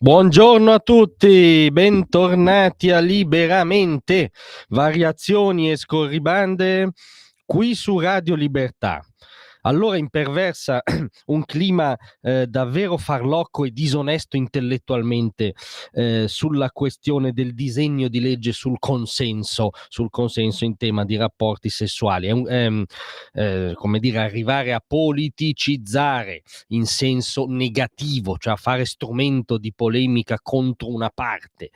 Buongiorno a tutti, bentornati a Liberamente, variazioni e scorribande qui su Radio Libertà. Allora imperversa un clima davvero farlocco e disonesto intellettualmente sulla questione del disegno di legge sul consenso in tema di rapporti sessuali. Come dire, arrivare a politicizzare in senso negativo, cioè a fare strumento di polemica contro una parte.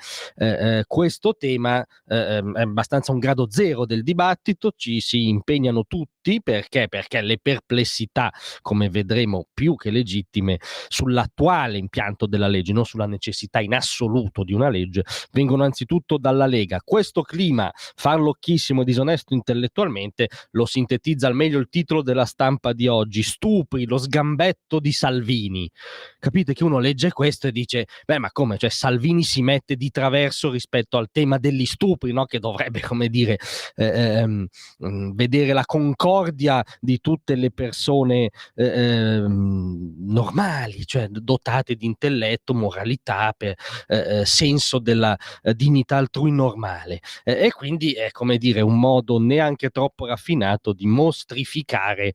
Questo tema è abbastanza un grado zero del dibattito, ci si impegnano tutti perché le perplessità, come vedremo, più che legittime sull'attuale impianto della legge, non sulla necessità in assoluto di una legge, vengono anzitutto dalla Lega. Questo clima farlocchissimo e disonesto intellettualmente lo sintetizza al meglio il titolo della Stampa di oggi: stupri, lo sgambetto di Salvini. Capite che uno legge questo e dice: beh, ma come, cioè Salvini si mette di traverso rispetto al tema degli stupri, no? Che dovrebbe, come dire, vedere la concordia di tutte le persone normali, cioè dotate di intelletto, moralità, senso della dignità altrui normale. E quindi è, come dire, un modo neanche troppo raffinato di mostrificare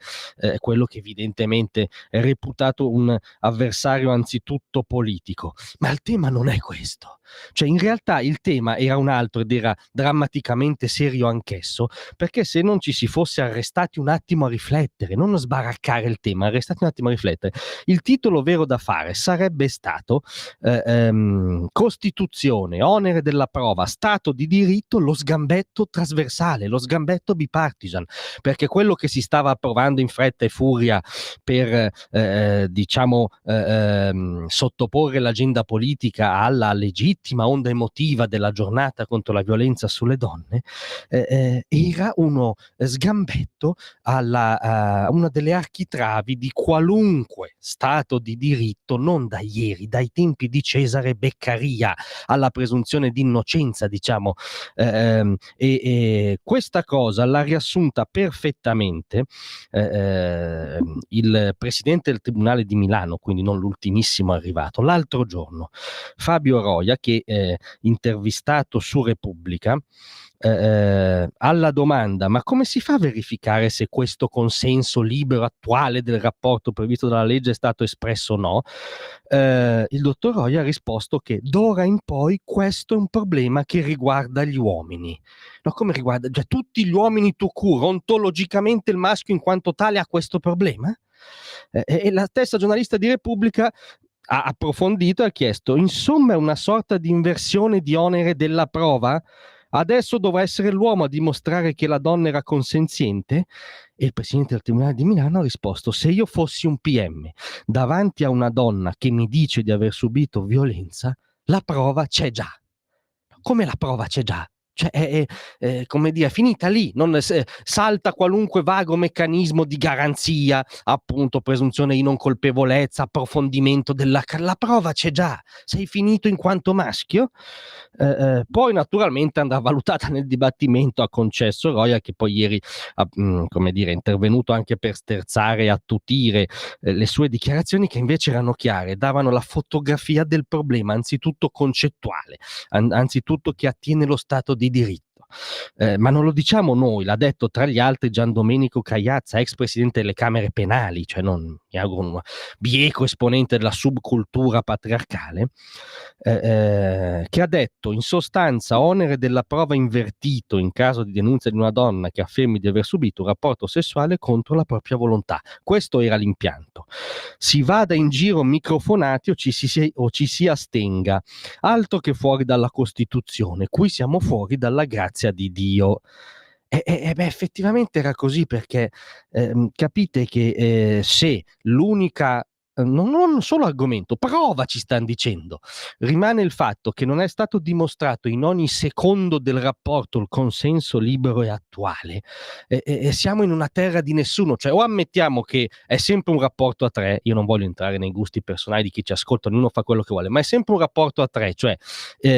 quello che evidentemente è reputato un avversario anzitutto politico. Ma il tema non è questo. Cioè, in realtà il tema era un altro ed era drammaticamente serio anch'esso, perché se non ci si fosse arrestati un attimo a riflettere, non sbaraccare il tema, arrestati un attimo a riflettere, il titolo vero da fare sarebbe stato Costituzione, onere della prova, Stato di diritto, lo sgambetto trasversale, lo sgambetto bipartisan, perché quello che si stava approvando in fretta e furia per sottoporre l'agenda politica alla legittima onda emotiva della giornata contro la violenza sulle donne, era uno sgambetto a una delle architravi di qualunque Stato di diritto, non da ieri, dai tempi di Cesare Beccaria, alla presunzione di innocenza, diciamo. E questa cosa l'ha riassunta perfettamente il presidente del Tribunale di Milano, quindi non l'ultimissimo arrivato, l'altro giorno, Fabio Roia, che intervistato su Repubblica, alla domanda: ma come si fa a verificare se questo consenso libero attuale del rapporto previsto dalla legge è stato espresso o no? Il dottor Roia ha risposto che d'ora in poi questo è un problema che riguarda gli uomini. No, come riguarda? Cioè, tutti gli uomini tout court, ontologicamente il maschio in quanto tale ha questo problema? E la stessa giornalista di Repubblica ha approfondito e ha chiesto: insomma è una sorta di inversione di onere della prova? Adesso dovrà essere l'uomo a dimostrare che la donna era consenziente? E il presidente del Tribunale di Milano ha risposto: se io fossi un PM davanti a una donna che mi dice di aver subito violenza, la prova c'è già. Come la prova c'è già? Cioè come dire, è finita lì, non salta qualunque vago meccanismo di garanzia, appunto presunzione di non colpevolezza, approfondimento la prova c'è già, sei finito in quanto maschio. Poi naturalmente andrà valutata nel dibattimento, ha concesso Roia, che poi ieri come dire, è intervenuto anche per sterzare e attutire le sue dichiarazioni, che invece erano chiare, davano la fotografia del problema, anzitutto concettuale, anzitutto che attiene lo Stato di diritto. Ma non lo diciamo noi, l'ha detto tra gli altri Gian Domenico Cagliazza, ex presidente delle Camere Penali, cioè non mi auguro un bieco esponente della subcultura patriarcale, che ha detto in sostanza: onere della prova invertito in caso di denuncia di una donna che affermi di aver subito un rapporto sessuale contro la propria volontà. Questo era l'impianto. Si vada in giro microfonati o ci si astenga. Altro che fuori dalla Costituzione, qui siamo fuori dalla grazia di Dio. Beh, effettivamente era così, perché capite che se l'unica non solo argomento, prova ci stan dicendo, rimane il fatto che non è stato dimostrato in ogni secondo del rapporto il consenso libero e attuale, e siamo in una terra di nessuno. Cioè, o ammettiamo che è sempre un rapporto a tre, io non voglio entrare nei gusti personali di chi ci ascolta, ognuno fa quello che vuole, ma è sempre un rapporto a tre, cioè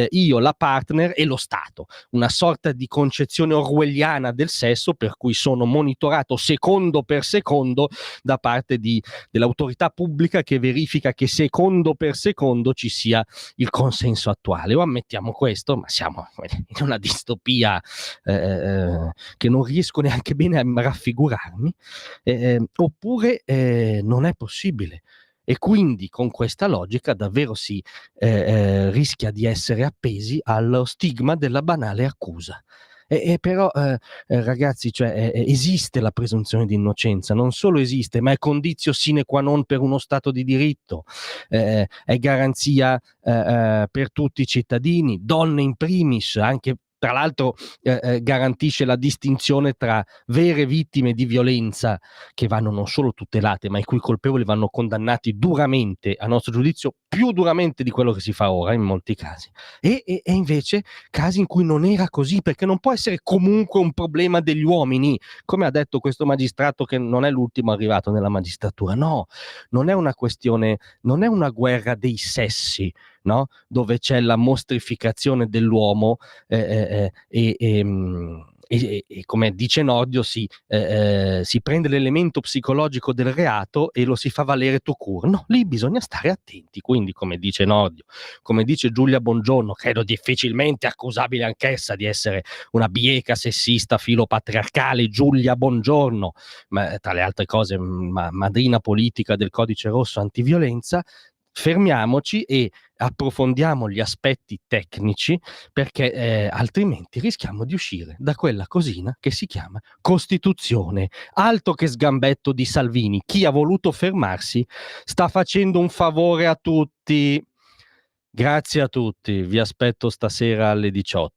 io, la partner e lo Stato, una sorta di concezione orwelliana del sesso, per cui sono monitorato secondo per secondo da parte dell'autorità pubblica logica che verifica che secondo per secondo ci sia il consenso attuale. O ammettiamo questo, ma siamo in una distopia che non riesco neanche bene a raffigurarmi, oppure non è possibile. E quindi con questa logica davvero si rischia di essere appesi allo stigma della banale accusa. Però ragazzi, cioè, esiste la presunzione di innocenza, non solo esiste, ma è conditio sine qua non per uno Stato di diritto, è garanzia per tutti i cittadini, donne in primis, anche tra l'altro garantisce la distinzione tra vere vittime di violenza che vanno non solo tutelate, ma i cui colpevoli vanno condannati duramente, a nostro giudizio, più duramente di quello che si fa ora in molti casi, e invece casi in cui non era così, perché non può essere comunque un problema degli uomini, come ha detto questo magistrato che non è l'ultimo arrivato nella magistratura. No, non è una questione, non è una guerra dei sessi, no? Dove c'è la mostrificazione dell'uomo e come dice Nordio si prende l'elemento psicologico del reato e lo si fa valere tout court. No, lì bisogna stare attenti. Quindi, come dice Nordio, come dice Giulia Bongiorno, credo difficilmente accusabile anch'essa di essere una bieca sessista filopatriarcale, Giulia Bongiorno, ma tra le altre cose madrina politica del Codice Rosso antiviolenza. Fermiamoci e approfondiamo gli aspetti tecnici, perché altrimenti rischiamo di uscire da quella cosina che si chiama Costituzione. Altro che sgambetto di Salvini, chi ha voluto fermarsi sta facendo un favore a tutti. Grazie a tutti, vi aspetto stasera alle 18.